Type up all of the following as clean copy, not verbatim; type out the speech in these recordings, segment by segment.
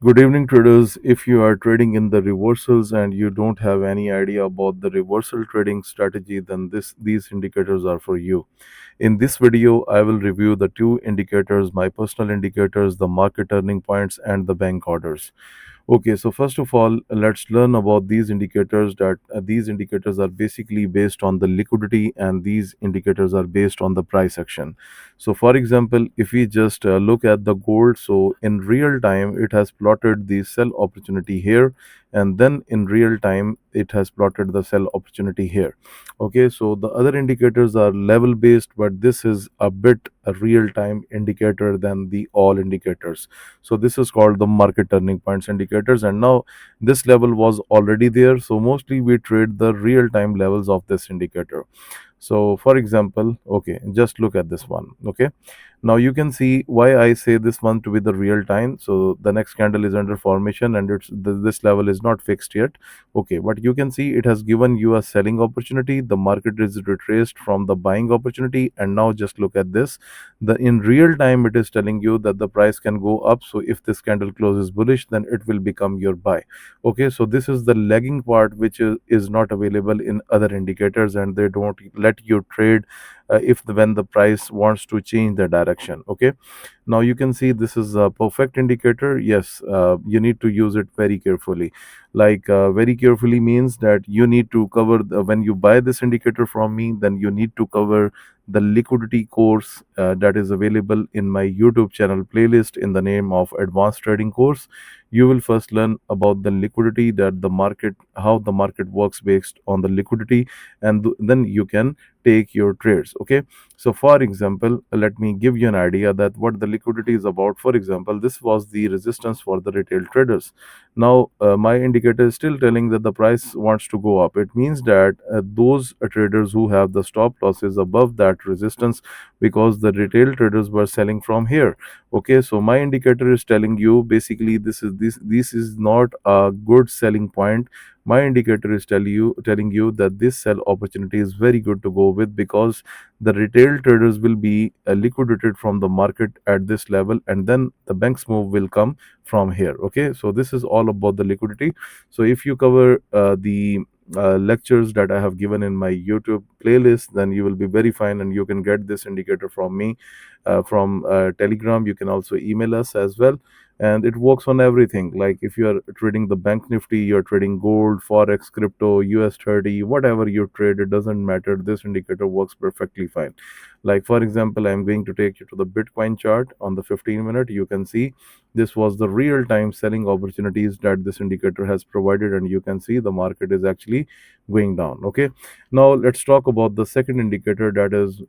Good evening, traders. If you are trading in the reversals and you don't have any idea about the reversal trading strategy, then these indicators are for you. In this video, I will review the two indicators, my personal indicators, the market turning points, and the bank orders. Okay, so first of all, let's learn about these indicators. That these indicators are basically based on the liquidity, and these indicators are based on the price action. So for example, if we just look at the gold, so in real time it has plotted the sell opportunity here, and then in real time it has plotted the sell opportunity here. Okay, so the other indicators are level based, but this is a bit a real time indicator than the all indicators. So this is called the market turning points indicators, and now this level was already there, so mostly we trade the real time levels of this indicator. So for example, okay, just look at this one. Okay, now you can see why I say this one to be the real time. So the next candle is under formation, and this level is not fixed yet. Okay, but you can see it has given you a selling opportunity. The market is retraced from the buying opportunity, and now just look at this. The in real time it is telling you that the price can go up. So if this candle closes bullish, then it will become your buy. Okay, so this is the lagging part, which is not available in other indicators, and they don't let you trade when the price wants to change the direction. Okay, now you can see this is a perfect indicator. Yes, you need to use it very carefully. Like very carefully means that you need to cover when you buy this indicator from me, then you need to cover the liquidity course that is available in my YouTube channel playlist in the name of advanced trading course. You will first learn about the liquidity, that the market, how the market works based on the liquidity, and then you can take your trades. Okay, so for example, let me give you an idea that what the liquidity is about. For example, this was the resistance for the retail traders. Now my indicator is still telling that the price wants to go up. It means that those traders who have the stop losses above that resistance, because the retail traders were selling from here. Okay, so my indicator is telling you basically this is not a good selling point. My indicator is telling you that this sell opportunity is very good to go with, because the retail traders will be liquidated from the market at this level, and then the bank's move will come from here. Okay, so this is all about the liquidity. So if you cover the lectures that I have given in my YouTube playlist, then you will be very fine, and you can get this indicator from me from Telegram. You can also email us as well, and it works on everything. Like if you are trading the bank nifty, you're trading gold, forex, crypto, US 30, whatever you trade, it doesn't matter, this indicator works perfectly fine. Like for example, I'm going to take you to the Bitcoin chart on the 15-minute. You can see this was the real time selling opportunities that this indicator has provided, and you can see the market is actually going down. Okay, now let's talk about the second indicator, that is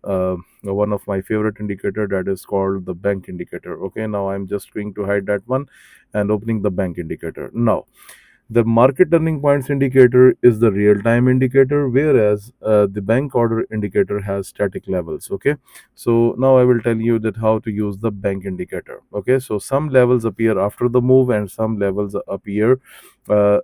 one of my favorite indicator, that is called the bank indicator. Okay, now I'm just going to hide that one and opening the bank indicator. Now the market turning points indicator is the real time indicator, whereas the bank order indicator has static levels. Okay, so now I will tell you that how to use the bank indicator. Okay, so some levels appear after the move, and some levels appear they are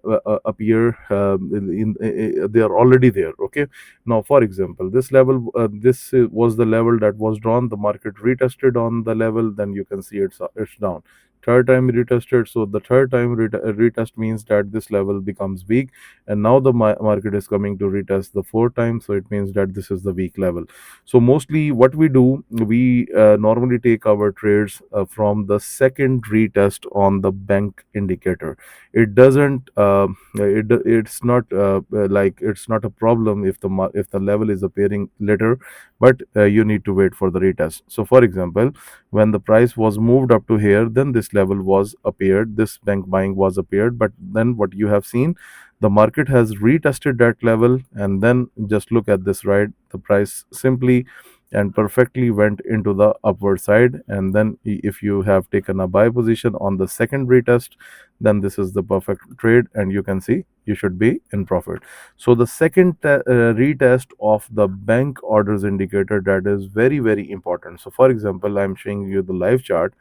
already there. Okay, now for example, this level, was the level that was drawn. The market retested on the level, then you can see it's down. Third time retested, so the third time retest means that this level becomes weak, and now the market is coming to retest the fourth time, so it means that this is the weak level. So mostly what we do, we normally take our trades from the second retest on the bank indicator. It doesn't it's not like it's not a problem if if the level is appearing later, but you need to wait for the retest. So for example, when the price was moved up to here, then this level was appeared, this bank buying was appeared, but then what you have seen, the market has retested that level, and then just look at this, right? The price simply and perfectly went into the upward side, and then if you have taken a buy position on the second retest, then this is the perfect trade, and you can see you should be in profit. So the second retest of the bank orders indicator, that is very very important. So for example, I'm showing you the live chart.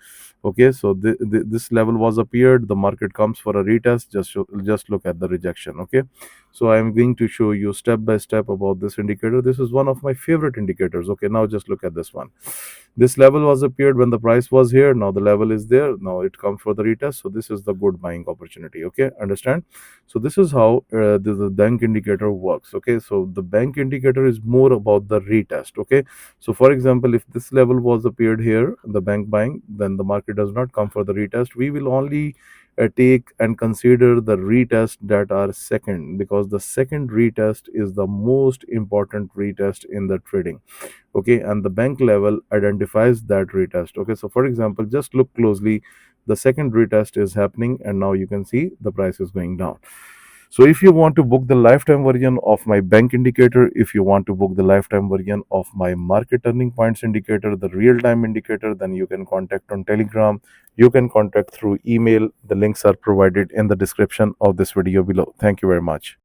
Okay, so this level was appeared, the market comes for a retest, just look at the rejection. Okay, so I'm going to show you step by step about this indicator. This is one of my favorite indicators. Okay, now just look at this one. This level was appeared when the price was here. Now the level is there. Now it comes for the retest. So this is the good buying opportunity. Okay, understand? So this is how the bank indicator works. Okay, so the bank indicator is more about the retest. Okay, so for example, if this level was appeared here, the bank buying, then the market does not come for the retest. We will only take and consider the retest that are second, because the second retest is the most important retest in the trading. Okay, and the bank level identifies that retest. Okay, so for example, just look closely, the second retest is happening and now you can see the price is going down. So if you want to book the lifetime version of my bank indicator, if you want to book the lifetime version of my market turning points indicator, the real time indicator, then you can contact on Telegram, you can contact through email. The links are provided in the description of this video below. Thank you very much.